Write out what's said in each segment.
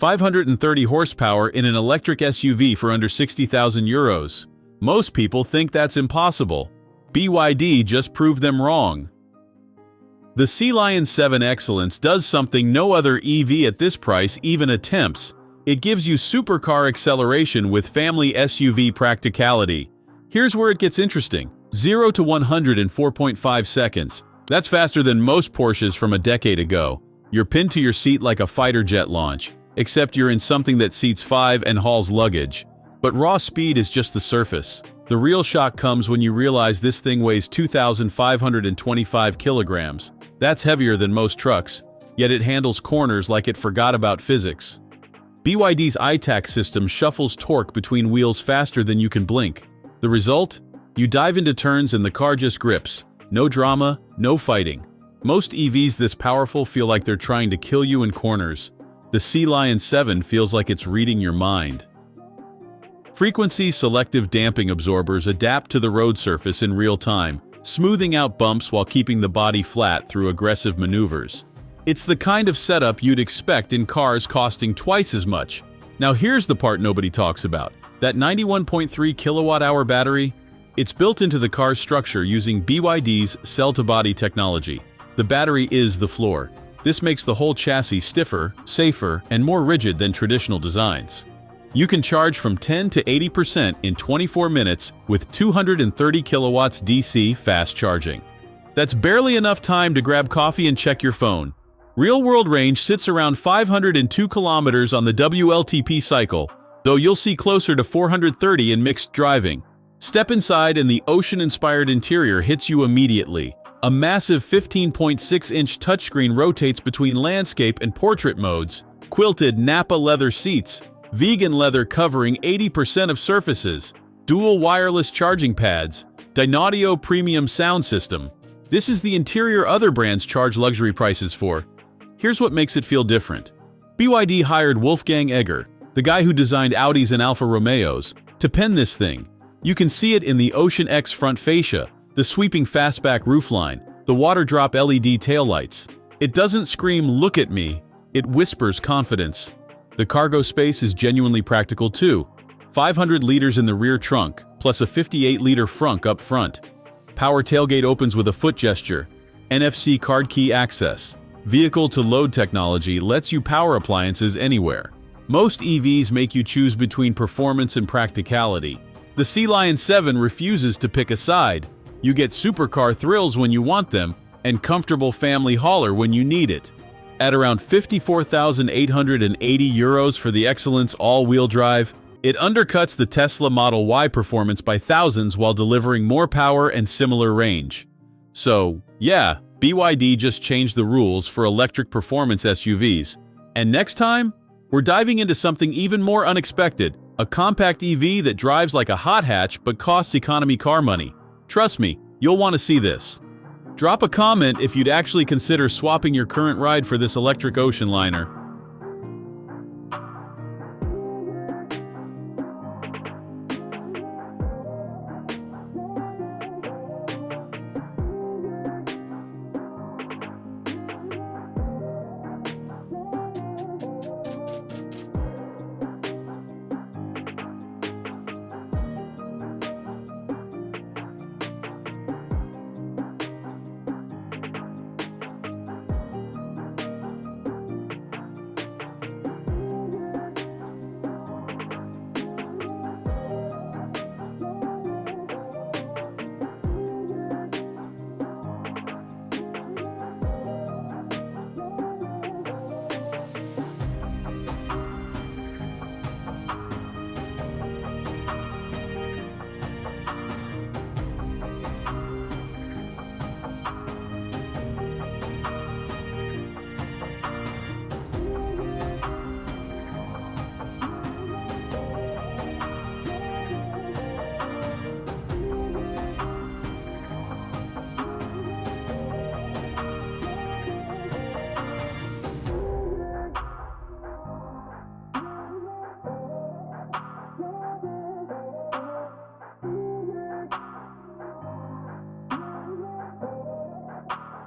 530 horsepower in an electric SUV for under 60,000 euros. Most people think that's impossible. BYD just proved them wrong. The Sealion 7 Excellence does something no other EV at this price even attempts. It gives you supercar acceleration with family SUV practicality. Here's where it gets interesting. 0 to 100 in 4.5 seconds. That's faster than most Porsches from a decade ago. You're pinned to your seat like a fighter jet launch, except you're in something that seats 5 and hauls luggage. But raw speed is just the surface. The real shock comes when you realize this thing weighs 2,525 kilograms. That's heavier than most trucks, yet it handles corners like it forgot about physics. BYD's iTAC system shuffles torque between wheels faster than you can blink. The result? You dive into turns and the car just grips. No drama, no fighting. Most EVs this powerful feel like they're trying to kill you in corners. The Sealion 7 feels like it's reading your mind. Frequency selective damping absorbers adapt to the road surface in real time, smoothing out bumps while keeping the body flat through aggressive maneuvers. It's the kind of setup you'd expect in cars costing twice as much. Now here's the part nobody talks about. That 91.3 kilowatt-hour battery? It's built into the car's structure using BYD's cell-to-body technology. The battery is the floor. This makes the whole chassis stiffer, safer, and more rigid than traditional designs. You can charge from 10 to 80% in 24 minutes with 230 kilowatts DC fast charging. That's barely enough time to grab coffee and check your phone. Real-world range sits around 502 kilometers on the WLTP cycle, though you'll see closer to 430 in mixed driving. Step inside and the ocean-inspired interior hits you immediately. A massive 15.6-inch touchscreen rotates between landscape and portrait modes, quilted Nappa leather seats, vegan leather covering 80% of surfaces, dual wireless charging pads, Dynaudio premium sound system. This is the interior other brands charge luxury prices for. Here's what makes it feel different. BYD hired Wolfgang Egger, the guy who designed Audis and Alfa Romeos, to pen this thing. You can see it in the Ocean X front fascia, the sweeping fastback roofline, the water drop LED taillights. It doesn't scream, "Look at me," it whispers confidence. The cargo space is genuinely practical too. 500 liters in the rear trunk, plus a 58-liter frunk up front. Power tailgate opens with a foot gesture. NFC card key access. Vehicle-to-load technology lets you power appliances anywhere. Most EVs make you choose between performance and practicality. The Sealion 7 refuses to pick a side. You get supercar thrills when you want them, and comfortable family hauler when you need it. At around 54,880 euros for the Excellence all-wheel drive, it undercuts the Tesla Model Y performance by thousands while delivering more power and similar range. So, yeah, BYD just changed the rules for electric performance SUVs. And next time, we're diving into something even more unexpected, a compact EV that drives like a hot hatch but costs economy car money. Trust me, you'll want to see this. Drop a comment if you'd actually consider swapping your current ride for this electric ocean liner.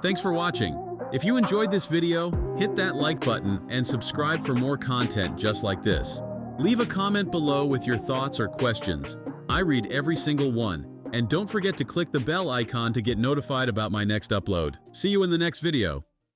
Thanks for watching. If you enjoyed this video, hit that like button and subscribe for more content just like this. Leave a comment below with your thoughts or questions. I read every single one. And don't forget to click the bell icon to get notified about my next upload. See you in the next video.